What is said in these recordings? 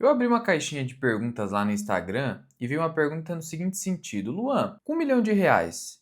Eu abri uma caixinha de perguntas lá no Instagram e vi uma pergunta no seguinte sentido: Luan, com R$ 1 milhão,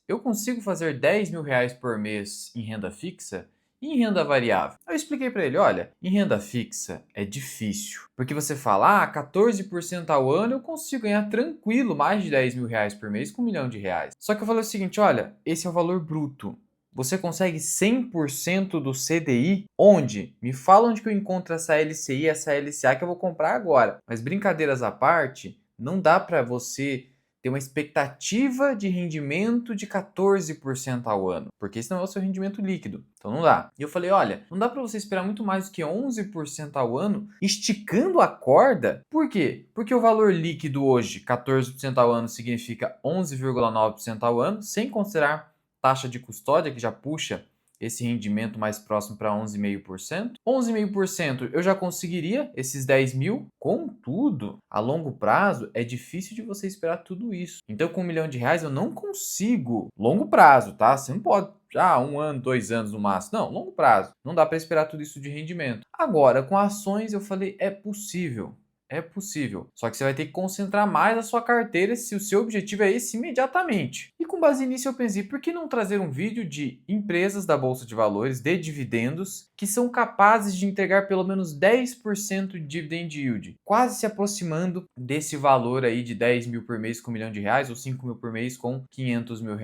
eu consigo fazer R$ 10.000 por mês em renda fixa? E em renda variável? Eu expliquei para ele: olha, em renda fixa é difícil, porque você fala, 14% ao ano eu consigo ganhar tranquilo mais de R$ 10.000 por mês com R$ 1 milhão. Só que eu falei o seguinte: olha, esse é o valor bruto. Você consegue 100% do CDI? Onde? Me fala onde que eu encontro essa LCI, essa LCA que eu vou comprar agora. Mas brincadeiras à parte, não dá para você ter uma expectativa de rendimento de 14% ao ano, porque esse não é o seu rendimento líquido. Então não dá. E eu falei, olha, não dá para você esperar muito mais do que 11% ao ano, esticando a corda. Por quê? Porque o valor líquido hoje, 14% ao ano, significa 11,9% ao ano, sem considerar taxa de custódia, que já puxa esse rendimento mais próximo para 11,5%. 11,5% eu já conseguiria esses 10 mil. Contudo, a longo prazo é difícil de você esperar tudo isso. Então, com R$ 1 milhão eu não consigo. Longo prazo, tá? Você não pode. 1 ano, 2 anos no máximo. Não, longo prazo. Não dá para esperar tudo isso de rendimento. Agora, com ações, eu falei, é possível. É possível. Só que você vai ter que concentrar mais a sua carteira se o seu objetivo é esse imediatamente. E com base nisso eu pensei, por que não trazer um vídeo de empresas da Bolsa de Valores de dividendos que são capazes de entregar pelo menos 10% de dividend yield, quase se aproximando desse valor aí de 10 mil por mês com R$ 1 milhão ou 5 mil por mês com R$ 500 mil.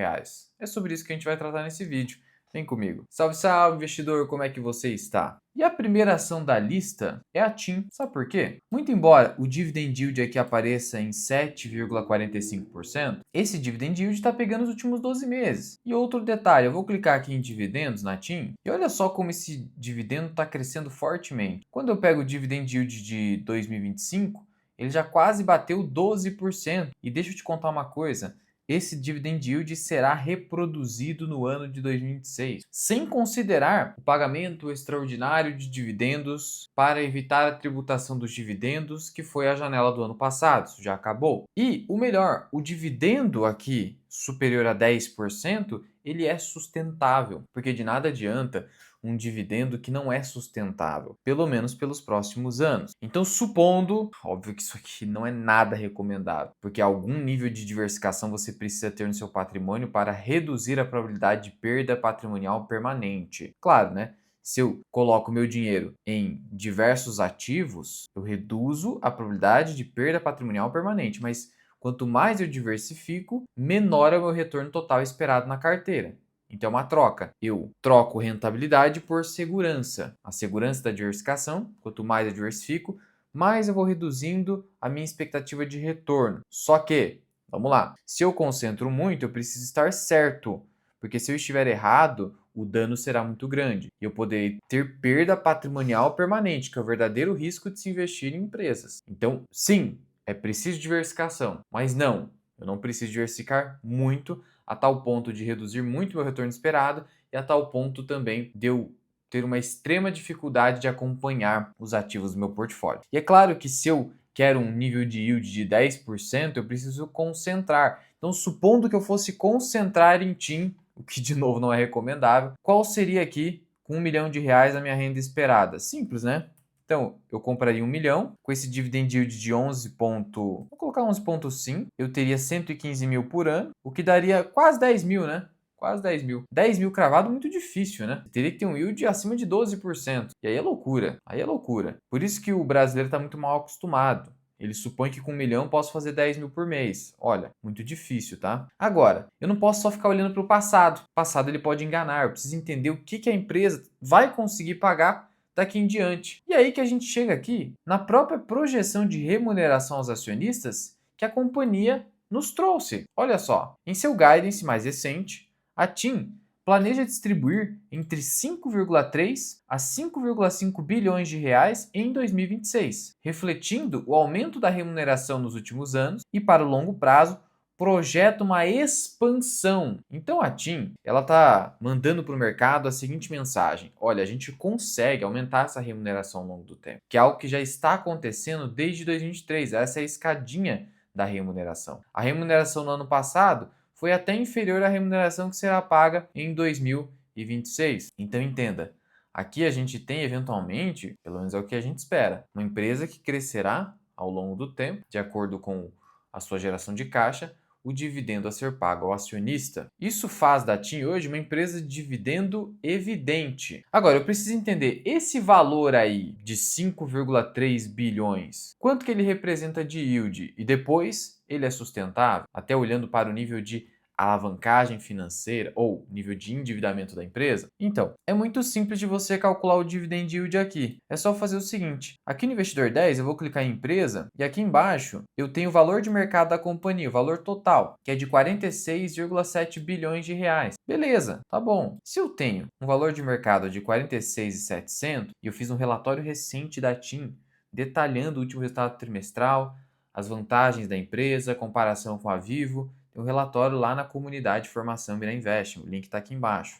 É sobre isso que a gente vai tratar nesse vídeo. Vem comigo. Salve, salve, investidor, como é que você está? E a primeira ação da lista é a TIM. Sabe por quê? Muito embora o dividend yield aqui apareça em 7,45%, esse dividend yield está pegando os últimos 12 meses. E outro detalhe, eu vou clicar aqui em dividendos na TIM e olha só como esse dividendo está crescendo fortemente. Quando eu pego o dividend yield de 2025, ele já quase bateu 12%. E deixa eu te contar uma coisa, esse dividend yield será reproduzido no ano de 2026, sem considerar o pagamento extraordinário de dividendos para evitar a tributação dos dividendos, que foi a janela do ano passado, isso já acabou. E o melhor, o dividendo aqui superior a 10%, ele é sustentável, porque de nada adianta um dividendo que não é sustentável, pelo menos pelos próximos anos. Então, supondo, óbvio que isso aqui não é nada recomendável, porque algum nível de diversificação você precisa ter no seu patrimônio para reduzir a probabilidade de perda patrimonial permanente. Claro, né? Se eu coloco meu dinheiro em diversos ativos, eu reduzo a probabilidade de perda patrimonial permanente, mas quanto mais eu diversifico, menor é o meu retorno total esperado na carteira. Então é uma troca. Eu troco rentabilidade por segurança. A segurança da diversificação, quanto mais eu diversifico, mais eu vou reduzindo a minha expectativa de retorno. Só que, vamos lá, se eu concentro muito, eu preciso estar certo, porque se eu estiver errado, o dano será muito grande. E eu poderei ter perda patrimonial permanente, que é o verdadeiro risco de se investir em empresas. Então, sim, é preciso diversificação, mas não, eu não preciso diversificar muito a tal ponto de reduzir muito meu retorno esperado e a tal ponto também de eu ter uma extrema dificuldade de acompanhar os ativos do meu portfólio. E é claro que se eu quero um nível de yield de 10%, eu preciso concentrar. Então, supondo que eu fosse concentrar em TIM, o que de novo não é recomendável, qual seria aqui com R$ 1 milhão a minha renda esperada? Simples, né? Então, eu compraria 1 milhão, com esse dividend yield de 11 vou colocar 11,5, eu teria 115 mil por ano, o que daria quase 10 mil, né? Quase 10 mil. 10 mil cravado muito difícil, né? Teria que ter um yield acima de 12%. E aí é loucura. Aí é loucura. Por isso que o brasileiro está muito mal acostumado. Ele supõe que com 1 milhão eu posso fazer 10 mil por mês. Olha, muito difícil, tá? Agora, eu não posso só ficar olhando para o passado. O passado ele pode enganar. Eu preciso entender o que a empresa vai conseguir pagar daqui em diante. E aí que a gente chega aqui na própria projeção de remuneração aos acionistas que a companhia nos trouxe. Olha só, em seu guidance mais recente, a TIM planeja distribuir entre 5,3 a 5,5 bilhões de reais em 2026, refletindo o aumento da remuneração nos últimos anos e, para o longo prazo, projeta uma expansão. Então a TIM, ela está mandando para o mercado a seguinte mensagem: olha, a gente consegue aumentar essa remuneração ao longo do tempo, que é algo que já está acontecendo desde 2023. Essa é a escadinha da remuneração. A remuneração no ano passado foi até inferior à remuneração que será paga em 2026. Então entenda, aqui a gente tem eventualmente, pelo menos é o que a gente espera, uma empresa que crescerá ao longo do tempo, de acordo com a sua geração de caixa, o dividendo a ser pago ao acionista. Isso faz da TIM hoje uma empresa de dividendo evidente. Agora, eu preciso entender esse valor aí de 5,3 bilhões, quanto que ele representa de yield? E depois, ele é sustentável? Até olhando para o nível de alavancagem financeira ou nível de endividamento da empresa? Então, é muito simples de você calcular o dividend yield aqui. É só fazer o seguinte, aqui no Investidor 10 eu vou clicar em empresa e aqui embaixo eu tenho o valor de mercado da companhia, o valor total, que é de 46,7 bilhões de reais. Beleza, tá bom. Se eu tenho um valor de mercado de 46,700 e eu fiz um relatório recente da TIM detalhando o último resultado trimestral, as vantagens da empresa, comparação com a Vivo, tem um relatório lá na comunidade Formação Mira Invest, o link está aqui embaixo.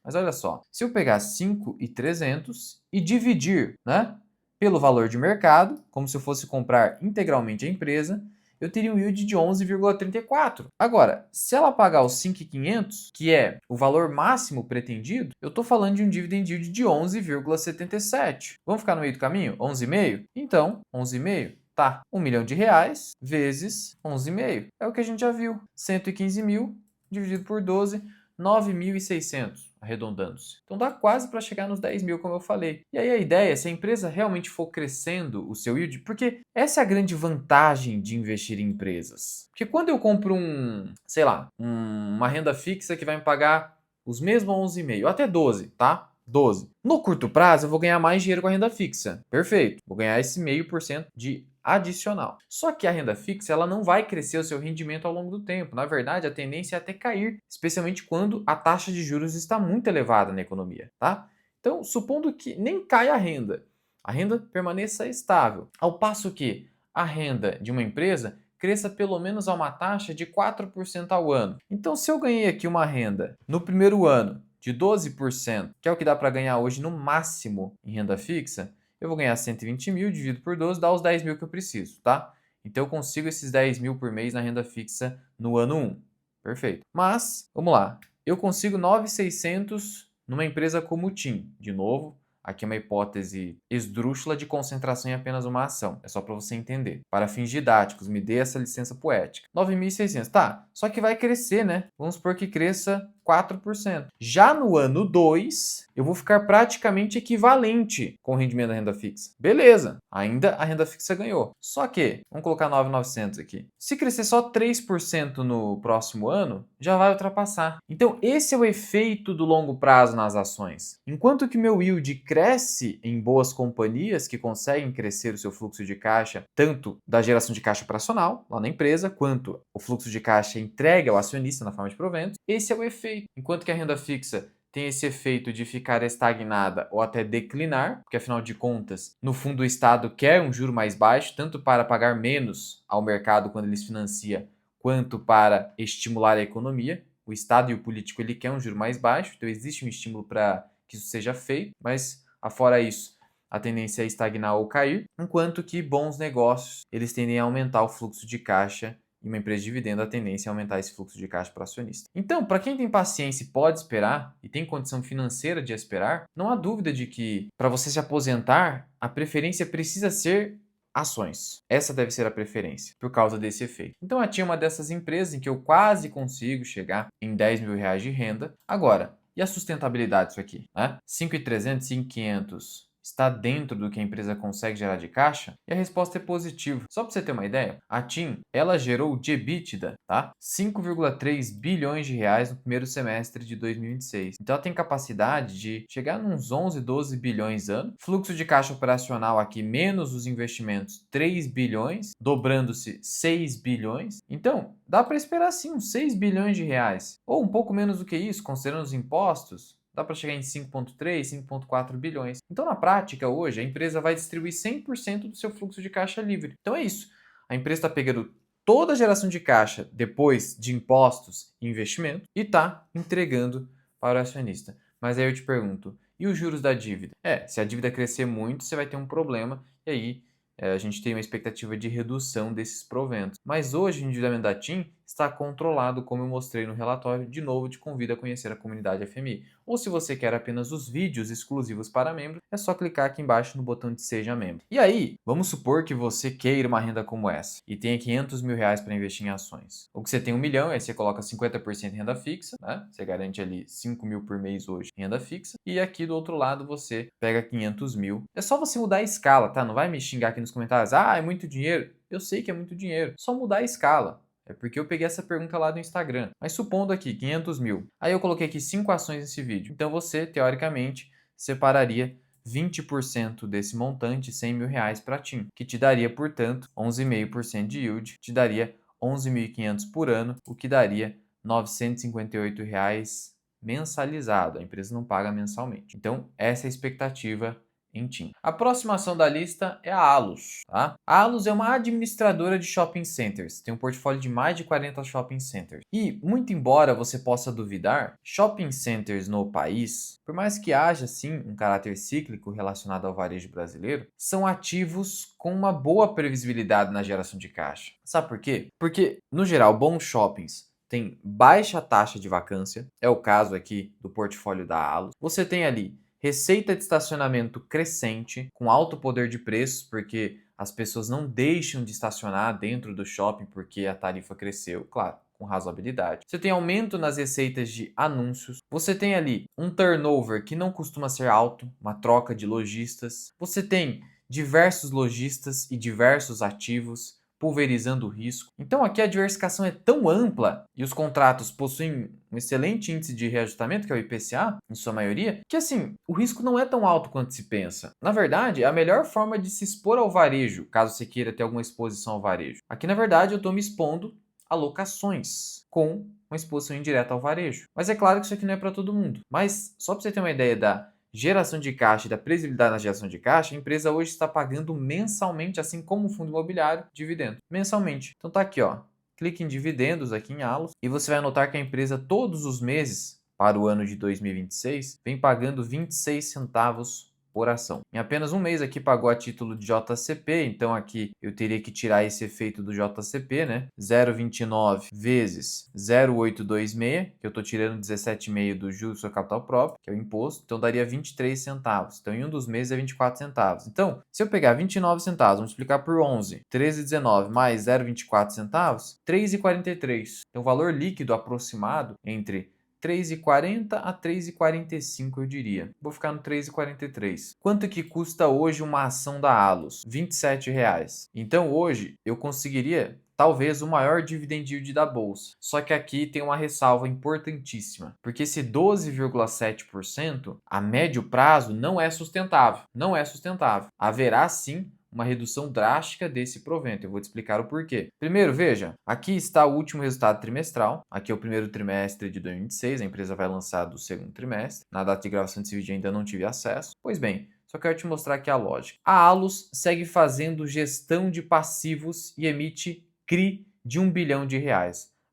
Mas olha só, se eu pegar 5.300 e dividir, né, pelo valor de mercado, como se eu fosse comprar integralmente a empresa, eu teria um yield de 11,34. Agora, se ela pagar os 5.500, que é o valor máximo pretendido, eu estou falando de um dividend yield de 11,77. Vamos ficar no meio do caminho? 11,5? Então, 11,5. Tá, R$ 1 milhão vezes 11,5. É o que a gente já viu. 115 mil dividido por 12, 9.600, arredondando-se. Então dá quase para chegar nos 10 mil, como eu falei. E aí a ideia é, se a empresa realmente for crescendo o seu yield, porque essa é a grande vantagem de investir em empresas. Porque quando eu compro uma renda fixa que vai me pagar os mesmos 11,5, ou até 12, tá? 12. No curto prazo, eu vou ganhar mais dinheiro com a renda fixa. Perfeito. Vou ganhar esse 0,5% de adicional. Só que a renda fixa ela não vai crescer o seu rendimento ao longo do tempo. Na verdade, a tendência é até cair, especialmente quando a taxa de juros está muito elevada na economia, tá? Então, supondo que nem caia a renda permaneça estável, ao passo que a renda de uma empresa cresça pelo menos a uma taxa de 4% ao ano. Então, se eu ganhei aqui uma renda no primeiro ano de 12%, que é o que dá para ganhar hoje no máximo em renda fixa, eu vou ganhar 120 mil, dividido por 12, dá os 10 mil que eu preciso, tá? Então eu consigo esses 10 mil por mês na renda fixa no ano 1. Perfeito. Mas, vamos lá, eu consigo 9.600 numa empresa como o TIM. De novo, aqui é uma hipótese esdrúxula de concentração em apenas uma ação. É só para você entender. Para fins didáticos, me dê essa licença poética. 9.600, tá? Só que vai crescer, né? Vamos supor que cresça 4%. Já no ano 2, eu vou ficar praticamente equivalente com o rendimento da renda fixa. Beleza, ainda a renda fixa ganhou. Só que, vamos colocar 9.900 aqui. Se crescer só 3% no próximo ano, já vai ultrapassar. Então, esse é o efeito do longo prazo nas ações. Enquanto que meu yield cresce em boas companhias que conseguem crescer o seu fluxo de caixa, tanto da geração de caixa operacional, lá na empresa, quanto o fluxo de caixa entregue ao acionista na forma de proventos, esse é o efeito. Enquanto que a renda fixa tem esse efeito de ficar estagnada ou até declinar, porque afinal de contas, no fundo o Estado quer um juro mais baixo, tanto para pagar menos ao mercado quando ele se financia, quanto para estimular a economia. O Estado e o político ele quer um juro mais baixo, então existe um estímulo para que isso seja feito, mas afora isso, a tendência é estagnar ou cair, enquanto que bons negócios eles tendem a aumentar o fluxo de caixa. E uma empresa de dividendo, a tendência é aumentar esse fluxo de caixa para o acionista. Então, para quem tem paciência e pode esperar, e tem condição financeira de esperar, não há dúvida de que, para você se aposentar, a preferência precisa ser ações. Essa deve ser a preferência, por causa desse efeito. Então, eu tinha uma dessas empresas em que eu quase consigo chegar em 10 mil reais de renda. Agora, e a sustentabilidade disso aqui? 5.300, 5.500 está dentro do que a empresa consegue gerar de caixa? E a resposta é positiva. Só para você ter uma ideia, a TIM, ela gerou de EBITDA, tá? 5,3 bilhões de reais no primeiro semestre de 2026. Então ela tem capacidade de chegar nos 11, 12 bilhões ano. Fluxo de caixa operacional aqui menos os investimentos, 3 bilhões, dobrando-se 6 bilhões. Então, dá para esperar sim uns 6 bilhões de reais. Ou um pouco menos do que isso, considerando os impostos. Dá para chegar em 5,3, 5,4 bilhões. Então, na prática, hoje, a empresa vai distribuir 100% do seu fluxo de caixa livre. Então, é isso. A empresa está pegando toda a geração de caixa depois de impostos e investimento e está entregando para o acionista. Mas aí eu te pergunto, e os juros da dívida? Se a dívida crescer muito, você vai ter um problema e aí a gente tem uma expectativa de redução desses proventos. Mas hoje o endividamento da TIM está controlado, como eu mostrei no relatório. De novo, te convido a conhecer a comunidade FMI. Ou se você quer apenas os vídeos exclusivos para membros, é só clicar aqui embaixo no botão de Seja Membro. E aí, vamos supor que você queira uma renda como essa e tenha 500 mil reais para investir em ações. Ou que você tem 1 milhão, aí você coloca 50% em renda fixa, né? Você garante ali 5 mil por mês hoje em renda fixa. E aqui do outro lado você pega 500 mil. É só você mudar a escala, tá? Não vai me xingar aqui nos comentários. Ah, é muito dinheiro. Eu sei que é muito dinheiro. Só mudar a escala. É porque eu peguei essa pergunta lá do Instagram. Mas supondo aqui, 500 mil. Aí eu coloquei aqui 5 ações nesse vídeo. Então você, teoricamente, separaria 20% desse montante, 100 mil reais para TIM, que te daria, portanto, 11,5% de yield, te daria 11.500 por ano, o que daria R$ 958 reais mensalizado. A empresa não paga mensalmente. Então, essa é a expectativa em TIM. A próxima ação da lista é a Allos. Tá? A Allos é uma administradora de shopping centers. Tem um portfólio de mais de 40 shopping centers. E, muito embora você possa duvidar, shopping centers no país, por mais que haja sim um caráter cíclico relacionado ao varejo brasileiro, são ativos com uma boa previsibilidade na geração de caixa. Sabe por quê? Porque, no geral, bons shoppings têm baixa taxa de vacância. É o caso aqui do portfólio da Allos. Você tem ali receita de estacionamento crescente, com alto poder de preços, porque as pessoas não deixam de estacionar dentro do shopping porque a tarifa cresceu, claro, com razoabilidade. Você tem aumento nas receitas de anúncios. Você tem ali um turnover que não costuma ser alto, uma troca de lojistas. Você tem diversos lojistas e diversos ativos, pulverizando o risco. Então aqui a diversificação é tão ampla e os contratos possuem um excelente índice de reajustamento, que é o IPCA, em sua maioria, que assim, o risco não é tão alto quanto se pensa. Na verdade, é a melhor forma de se expor ao varejo, caso você queira ter alguma exposição ao varejo. Aqui, na verdade, eu estou me expondo a locações com uma exposição indireta ao varejo. Mas é claro que isso aqui não é para todo mundo. Mas só para você ter uma ideia da geração de caixa e da previsibilidade na geração de caixa, a empresa hoje está pagando mensalmente, assim como o fundo imobiliário, dividendo. Mensalmente. Então tá aqui, ó. Clique em dividendos aqui em Allos e você vai notar que a empresa todos os meses para o ano de 2026 vem pagando 26 centavos por ação. Em apenas um mês aqui pagou a título de JCP, então aqui eu teria que tirar esse efeito do JCP, né? 0,29 vezes 0,826, que eu estou tirando 17,5 do juros sobre capital próprio, que é o imposto, então daria 23 centavos. Então em um dos meses é 24 centavos. Então, se eu pegar 29 centavos, multiplicar por 11, 13,19 mais 0,24 centavos, 3,43. Então o valor líquido aproximado entre 3,40 a 3,45 eu diria. Vou ficar no 3,43. Quanto que custa hoje uma ação da Allos? R$ 27 reais. Então hoje eu conseguiria talvez o maior dividend yield da bolsa. Só que aqui tem uma ressalva importantíssima, porque esse 12,7% a médio prazo não é sustentável. Não é sustentável. Haverá sim uma redução drástica desse provento. Eu vou te explicar o porquê. Primeiro, veja, aqui está o último resultado trimestral. Aqui é o primeiro trimestre de 2026. A empresa vai lançar do segundo trimestre. Na data de gravação desse vídeo ainda não tive acesso. Pois bem, só quero te mostrar aqui a lógica. A Allos segue fazendo gestão de passivos e emite CRI de R$ 1 bilhão,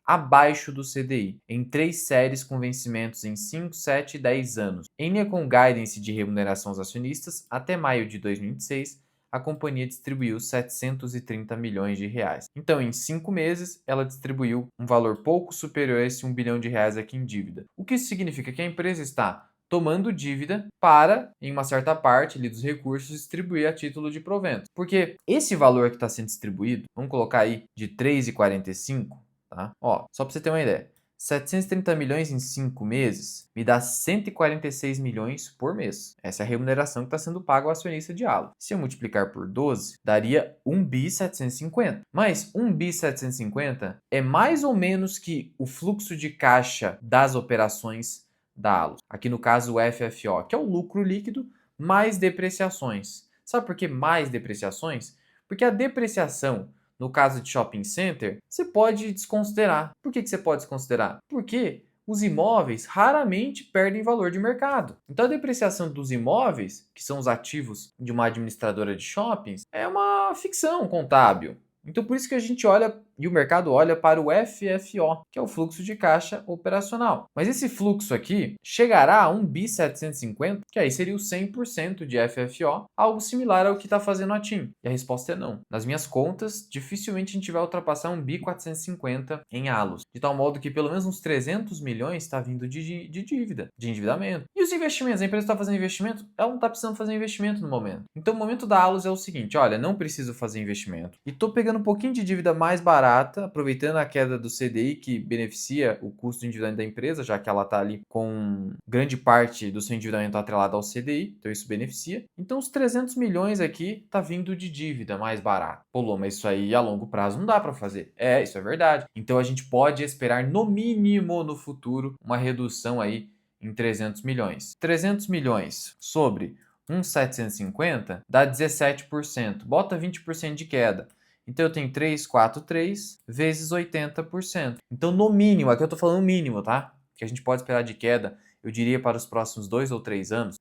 abaixo do CDI, em 3 séries com vencimentos em 5, 7 e 10 anos. Em linha com o guidance de remuneração aos acionistas, até maio de 2026, a companhia distribuiu 730 milhões de reais. Então, em 5 meses, ela distribuiu um valor pouco superior a esse 1 bilhão de reais aqui em dívida. O que isso significa? Que a empresa está tomando dívida para, em uma certa parte ali dos recursos, distribuir a título de provento. Porque esse valor que está sendo distribuído, vamos colocar aí de 3,45, tá? Ó, só para você ter uma ideia. 730 milhões em 5 meses me dá 146 milhões por mês. Essa é a remuneração que está sendo paga ao acionista de Allos. Se eu multiplicar por 12, daria 1 bi 750. Mas 1 bi 750 é mais ou menos que o fluxo de caixa das operações da Allos. Aqui no caso o FFO, que é o lucro líquido mais depreciações. Sabe por que mais depreciações? Porque a depreciação no caso de shopping center, você pode desconsiderar. Por que você pode desconsiderar? Porque os imóveis raramente perdem valor de mercado. Então a depreciação dos imóveis, que são os ativos de uma administradora de shoppings, é uma ficção contábil. Então por isso que a gente olha e o mercado olha para o FFO, que é o fluxo de caixa operacional. Mas esse fluxo aqui chegará a 1.750 que aí seria o 100% de FFO, algo similar ao que está fazendo a TIM. E a resposta é não. Nas minhas contas, dificilmente a gente vai ultrapassar 1.450 em halos, de tal modo que pelo menos uns 300 milhões está vindo de dívida, de endividamento. E os investimentos? A empresa está fazendo investimento? Ela não está precisando fazer investimento no momento. Então o momento da Alus é o seguinte, olha, não preciso fazer investimento e estou pegando um pouquinho de dívida mais barata, aproveitando a queda do CDI que beneficia o custo de endividamento da empresa, já que ela está ali com grande parte do seu endividamento atrelado ao CDI, então isso beneficia. Então os 300 milhões aqui tá vindo de dívida mais barata. Pô, mas isso aí a longo prazo não dá para fazer. É, isso é verdade. Então a gente pode esperar no mínimo no futuro uma redução aí em 300 milhões. 300 milhões sobre 1.750 dá 17%. Bota 20% de queda. Então eu tenho 343 vezes 80%. Então no mínimo, aqui eu estou falando mínimo, tá? Que a gente pode esperar de queda, eu diria para os próximos 2 ou 3 anos,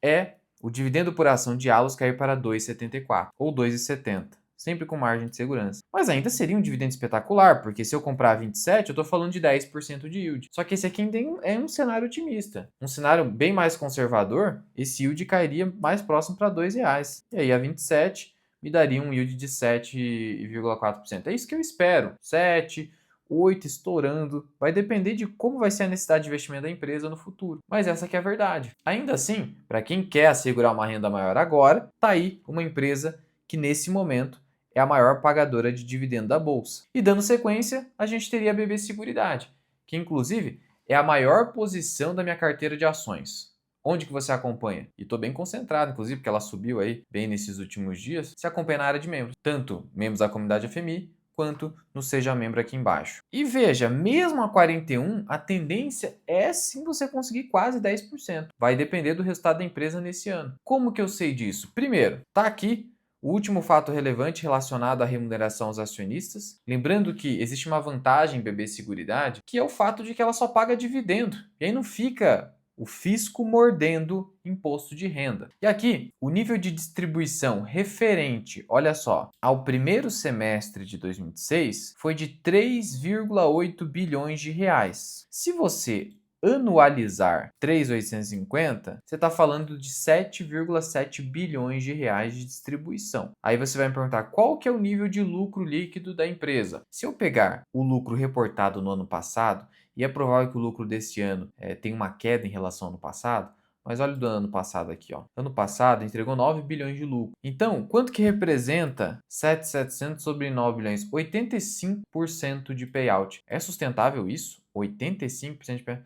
é o dividendo por ação de Allos cair para 2,74 ou 2,70. Sempre com margem de segurança. Mas ainda seria um dividendo espetacular, porque se eu comprar 27, eu estou falando de 10% de yield. Só que esse aqui é um cenário otimista. Um cenário bem mais conservador, esse yield cairia mais próximo para R$2. E aí a 27 me daria um yield de 7,4%. É isso que eu espero. 7, 8 estourando. Vai depender de como vai ser a necessidade de investimento da empresa no futuro. Mas essa aqui é a verdade. Ainda assim, para quem quer assegurar uma renda maior agora, tá aí uma empresa que nesse momento é a maior pagadora de dividendo da bolsa. E dando sequência, a gente teria a BB Seguridade, que inclusive é a maior posição da minha carteira de ações. Onde que você acompanha? E estou bem concentrado, inclusive, porque ela subiu aí bem nesses últimos dias. Se acompanha na área de membros, tanto membros da comunidade FMI, quanto no Seja Membro aqui embaixo. E veja, mesmo a 41, a tendência é sim você conseguir quase 10%. Vai depender do resultado da empresa nesse ano. Como que eu sei disso? Primeiro, tá aqui o último fato relevante relacionado à remuneração aos acionistas, lembrando que existe uma vantagem em BB Seguridade, que é o fato de que ela só paga dividendo. E aí não fica o fisco mordendo imposto de renda. E aqui, o nível de distribuição referente, olha só, ao primeiro semestre de 2006 foi de 3,8 bilhões de reais. Se você anualizar 3.850, você está falando de 7,7 bilhões de reais de distribuição. Aí você vai me perguntar qual que é o nível de lucro líquido da empresa. Se eu pegar o lucro reportado no ano passado, e é provável que o lucro deste ano tenha uma queda em relação ao ano passado, mas olha do ano passado aqui, ó. Ano passado entregou 9 bilhões de lucro. Então, quanto que representa 7.700 sobre 9 bilhões? 85% de payout. É sustentável isso? 85% de payout?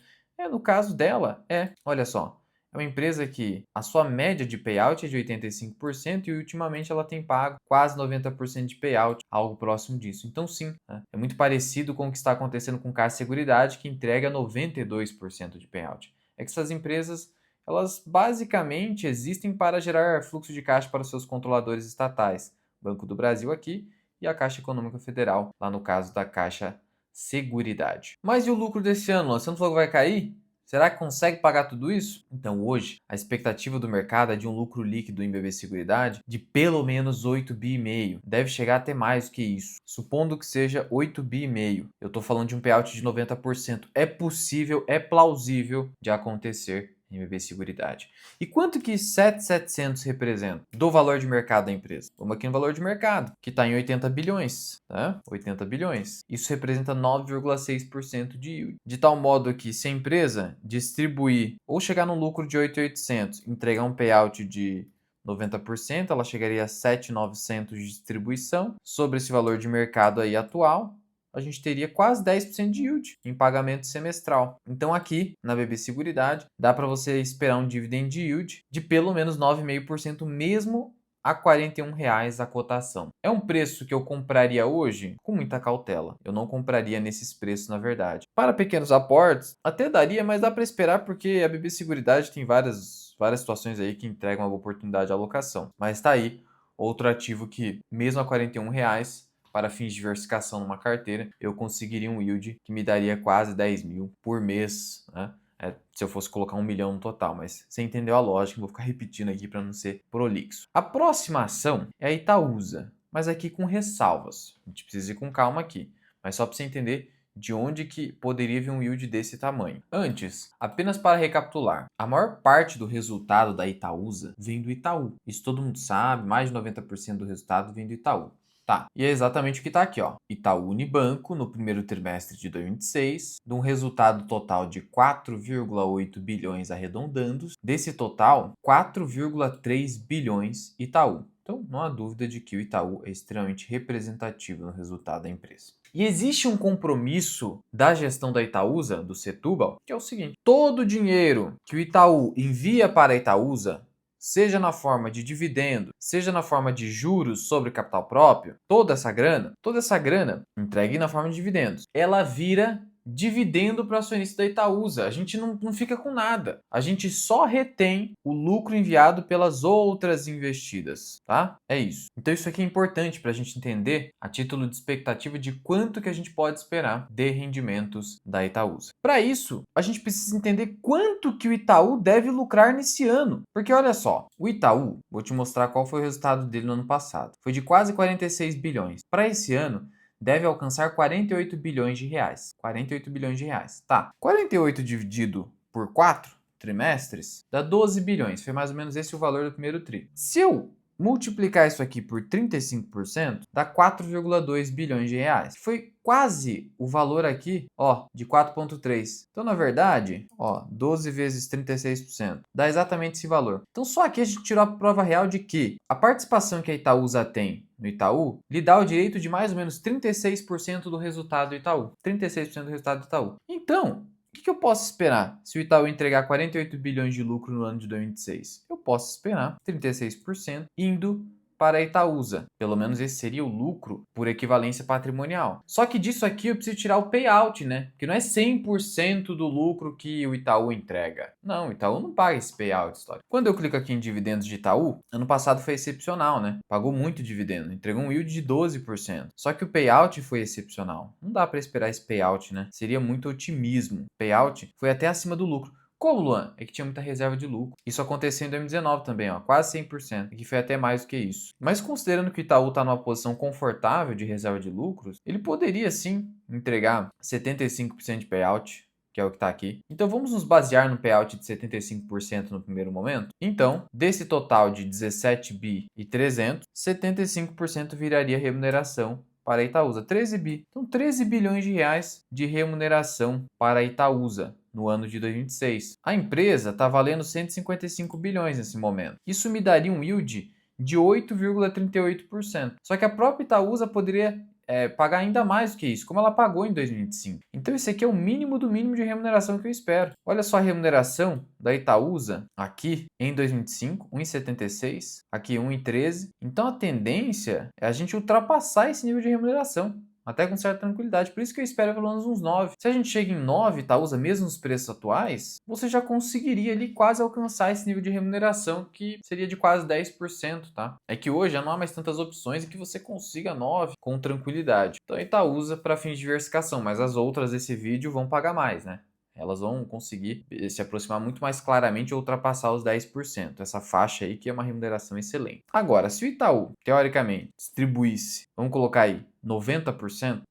No caso dela, olha só, é uma empresa que a sua média de payout é de 85% e ultimamente ela tem pago quase 90% de payout, algo próximo disso. Então sim, é muito parecido com o que está acontecendo com Caixa Seguridade, que entrega 92% de payout. É que essas empresas, elas basicamente existem para gerar fluxo de caixa para os seus controladores estatais, Banco do Brasil aqui e a Caixa Econômica Federal, lá no caso da Caixa Seguridade. Mas e o lucro desse ano? Você não falou que vai cair? Será que consegue pagar tudo isso? Então hoje, a expectativa do mercado é de um lucro líquido em BB Seguridade de pelo menos 8,5 bi. Deve chegar até mais do que isso. Supondo que seja 8,5 bi. Eu estou falando de um payout de 90%. É possível, é plausível de acontecer em BB Seguridade. E quanto que 7.700 representa do valor de mercado da empresa? Vamos aqui no valor de mercado, que está em 80 bilhões, tá? 80 bilhões. Isso representa 9,6% de yield. De tal modo que se a empresa distribuir ou chegar num lucro de 8.800, entregar um payout de 90%, ela chegaria a 7.900 de distribuição sobre esse valor de mercado aí atual. A gente teria quase 10% de yield em pagamento semestral. Então aqui na BB Seguridade dá para você esperar um dividend yield de pelo menos 9,5% mesmo a R$ 41 a cotação. É um preço que eu compraria hoje com muita cautela. Eu não compraria nesses preços, na verdade. Para pequenos aportes, até daria, mas dá para esperar porque a BB Seguridade tem várias situações aí que entregam uma oportunidade de alocação. Mas está aí outro ativo que, mesmo a R$ 41, para fins de diversificação numa carteira, eu conseguiria um yield que me daria quase 10 mil por mês, né? Se eu fosse colocar 1 milhão no total, mas você entendeu a lógica, vou ficar repetindo aqui para não ser prolixo. A próxima ação é a Itaúsa. mas aqui com ressalvas. A gente precisa ir com calma aqui, mas só para você entender de onde que poderia vir um yield desse tamanho. Antes, apenas para recapitular, a maior parte do resultado da Itaúsa vem do Itaú. Isso todo mundo sabe, mais de 90% do resultado vem do Itaú. Tá, e é exatamente o que está aqui, ó. Itaú Unibanco, no primeiro trimestre de 2026, de um resultado total de 4,8 bilhões arredondando. Desse total, 4,3 bilhões Itaú. Então, não há dúvida de que o Itaú é extremamente representativo no resultado da empresa. E existe um compromisso da gestão da Itaúsa, do Setúbal, que é o seguinte: todo o dinheiro que o Itaú envia para a Itaúsa, seja na forma de dividendo, seja na forma de juros sobre capital próprio, toda essa grana entregue na forma de dividendos, ela vira dividendo para o acionista da Itaúsa. A gente não fica com nada. A gente só retém o lucro enviado pelas outras investidas, tá? É isso. Então isso aqui é importante para a gente entender a título de expectativa de quanto que a gente pode esperar de rendimentos da Itaúsa. Para isso, a gente precisa entender quanto que o Itaú deve lucrar nesse ano. Porque olha só, o Itaú, vou te mostrar qual foi o resultado dele no ano passado. Foi de quase 46 bilhões. Para esse ano, deve alcançar 48 bilhões de reais. 48 bilhões de reais. Tá. 48 dividido por 4 trimestres dá 12 bilhões. Foi mais ou menos esse o valor do primeiro tri. Se eu multiplicar isso aqui por 35%, dá 4,2 bilhões de reais. Foi quase o valor aqui, ó, de 4,3. Então, na verdade, ó, 12 vezes 36%, dá exatamente esse valor. Então, só aqui a gente tirou a prova real de que a participação que a Itaúsa tem no Itaú lhe dá o direito de mais ou menos 36% do resultado do Itaú. 36% do resultado do Itaú. Então, o que eu posso esperar se o Itaú entregar 48 bilhões de lucro no ano de 2026? Eu posso esperar 36% indo para a Itaúsa. Pelo menos esse seria o lucro por equivalência patrimonial. Só que disso aqui eu preciso tirar o payout, né? Porque não é 100% do lucro que o Itaú entrega. Não, o Itaú não paga esse payout, história. Quando eu clico aqui em dividendos de Itaú, ano passado foi excepcional, né? Pagou muito dividendo, entregou um yield de 12%. Só que o payout foi excepcional. Não dá para esperar esse payout, né? Seria muito otimismo. O payout foi até acima do lucro. Como, Luan? É que tinha muita reserva de lucro. Isso aconteceu em 2019 também, ó, quase 100%, que foi até mais do que isso. Mas considerando que o Itaú está numa posição confortável de reserva de lucros, ele poderia sim entregar 75% de payout, que é o que está aqui. Então vamos nos basear no payout de 75% no primeiro momento? Então, desse total de 17 bi e 300, 75% viraria remuneração para a Itaúsa, 13 bi. Então 13 bilhões de reais de remuneração para a Itaúsa no ano de 2026. A empresa está valendo 155 bilhões nesse momento. Isso me daria um yield de 8,38%. Só que a própria Itaúsa poderia pagar ainda mais do que isso, como ela pagou em 2025. Então esse aqui é o mínimo do mínimo de remuneração que eu espero. Olha só a remuneração da Itaúsa aqui em 2025, 1,76, aqui 1,13. Então a tendência é a gente ultrapassar esse nível de remuneração. Até com certa tranquilidade. Por isso que eu espero pelo menos uns 9. Se a gente chega em 9, Itaúsa, mesmo nos preços atuais, você já conseguiria ali quase alcançar esse nível de remuneração, que seria de quase 10%, tá? É que hoje já não há mais tantas opções e que você consiga 9 com tranquilidade. Então a Itaúsa para fins de diversificação, mas as outras desse vídeo vão pagar mais, né? Elas vão conseguir se aproximar muito mais claramente e ultrapassar os 10%. Essa faixa aí que é uma remuneração excelente. Agora, se o Itaú, teoricamente, distribuísse, vamos colocar aí, 90%,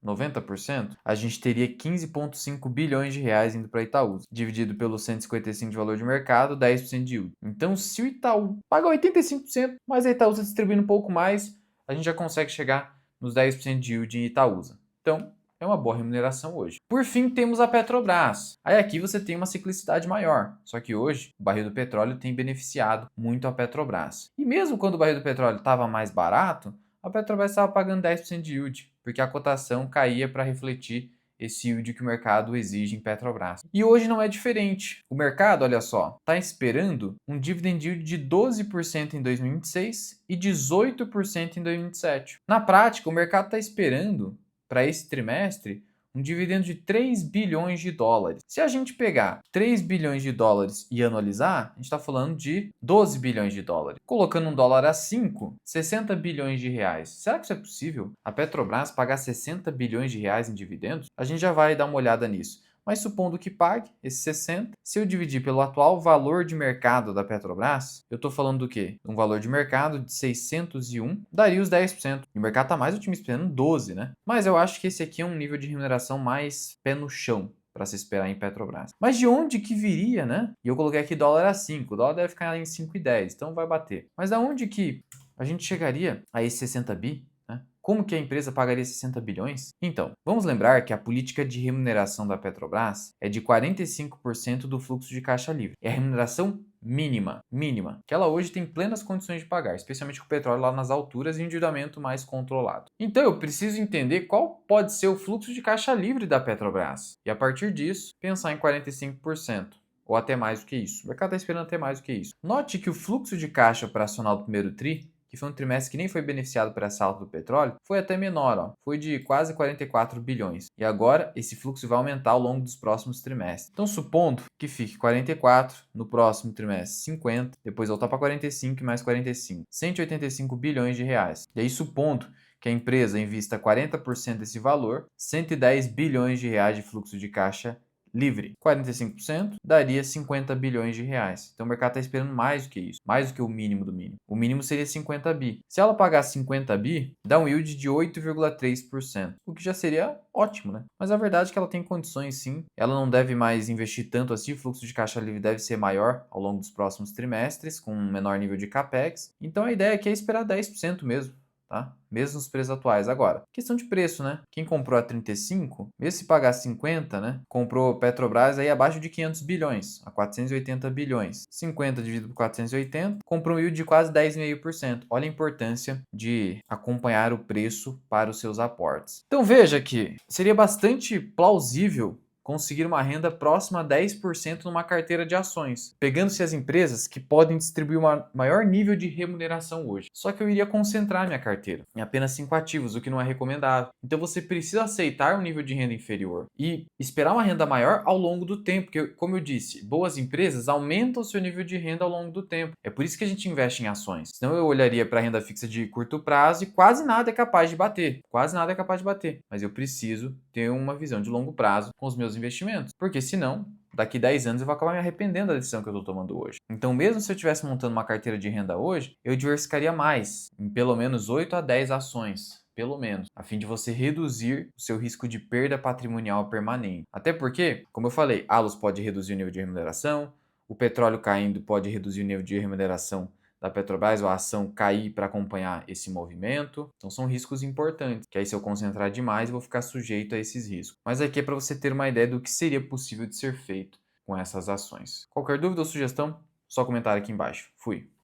a gente teria 15,5 bilhões de reais indo para Itaú, dividido pelos 155 de valor de mercado, 10% de yield. Então, se o Itaú paga 85%, mas a Itaúsa distribuindo um pouco mais, a gente já consegue chegar nos 10% de yield em Itaúsa. Então, é uma boa remuneração hoje. Por fim, temos a Petrobras. Aí aqui você tem uma ciclicidade maior. Só que hoje, o barril do petróleo tem beneficiado muito a Petrobras. E mesmo quando o barril do petróleo estava mais barato, a Petrobras estava pagando 10% de yield, porque a cotação caía para refletir esse yield que o mercado exige em Petrobras. E hoje não é diferente. O mercado, olha só, está esperando um dividend yield de 12% em 2026 e 18% em 2027. Na prática, o mercado está esperando para esse trimestre um dividendo de 3 bilhões de dólares. Se a gente pegar 3 bilhões de dólares e anualizar, a gente está falando de 12 bilhões de dólares. Colocando um dólar a 5, 60 bilhões de reais. Será que isso é possível? A Petrobras pagar 60 bilhões de reais em dividendos? A gente já vai dar uma olhada nisso. Mas supondo que pague esses 60, se eu dividir pelo atual valor de mercado da Petrobras, eu estou falando do quê? Um valor de mercado de 601, daria os 10%. E o mercado está mais otimista, esperando 12, né? Mas eu acho que esse aqui é um nível de remuneração mais pé no chão para se esperar em Petrobras. Mas de onde que viria, né? E eu coloquei aqui dólar a 5, o dólar deve ficar em 5,10, então vai bater. Mas da onde que a gente chegaria a esse 60 bi? Né? Como que a empresa pagaria 60 bilhões? Então, vamos lembrar que a política de remuneração da Petrobras é de 45% do fluxo de caixa livre. É a remuneração mínima, que ela hoje tem plenas condições de pagar, especialmente com o petróleo lá nas alturas e endividamento mais controlado. Então eu preciso entender qual pode ser o fluxo de caixa livre da Petrobras e a partir disso pensar em 45%. Ou até mais do que isso. O mercado está esperando até mais do que isso. Note que o fluxo de caixa operacional do primeiro TRI, que foi um trimestre que nem foi beneficiado por essa alta do petróleo, foi até menor, ó. Foi de quase 44 bilhões. E agora esse fluxo vai aumentar ao longo dos próximos trimestres. Então, supondo que fique 44, no próximo trimestre 50, depois voltar para 45 e mais 45. 185 bilhões de reais. E aí, supondo que a empresa invista 40% desse valor, 110 bilhões de reais de fluxo de caixa livre. 45% daria 50 bilhões de reais. Então o mercado está esperando mais do que isso, mais do que o mínimo do mínimo. O mínimo seria 50 bi. Se ela pagar 50 bi, dá um yield de 8,3%, o que já seria ótimo, né? Mas a verdade é que ela tem condições sim, ela não deve mais investir tanto assim, o fluxo de caixa livre deve ser maior ao longo dos próximos trimestres, com um menor nível de capex. Então a ideia aqui é esperar 10% mesmo. Tá? Mesmo nos preços atuais. Agora, questão de preço, né? Quem comprou a 35, mesmo se pagar 50, né? Comprou Petrobras aí abaixo de 500 bilhões, a 480 bilhões. 50 dividido por 480, comprou um yield de quase 10,5%. Olha a importância de acompanhar o preço para os seus aportes. Então veja que seria bastante plausível conseguir uma renda próxima a 10% numa carteira de ações, pegando-se as empresas que podem distribuir um maior nível de remuneração hoje. Só que eu iria concentrar minha carteira em apenas 5 ativos, o que não é recomendável. Então você precisa aceitar um nível de renda inferior e esperar uma renda maior ao longo do tempo, porque, como eu disse, boas empresas aumentam o seu nível de renda ao longo do tempo. É por isso que a gente investe em ações. Senão eu olharia para a renda fixa de curto prazo e quase nada é capaz de bater. Quase nada é capaz de bater. Mas eu preciso ter uma visão de longo prazo com os meus investimentos, porque senão daqui 10 anos eu vou acabar me arrependendo da decisão que eu estou tomando hoje. Então, mesmo se eu estivesse montando uma carteira de renda hoje, eu diversificaria mais, em pelo menos 8 a 10 ações, pelo menos, a fim de você reduzir o seu risco de perda patrimonial permanente. Até porque, como eu falei, a Allos pode reduzir o nível de remuneração, o petróleo caindo pode reduzir o nível de remuneração da Petrobras ou a ação cair para acompanhar esse movimento. Então são riscos importantes, que aí se eu concentrar demais eu vou ficar sujeito a esses riscos. Mas aqui é para você ter uma ideia do que seria possível de ser feito com essas ações. Qualquer dúvida ou sugestão, só comentar aqui embaixo. Fui!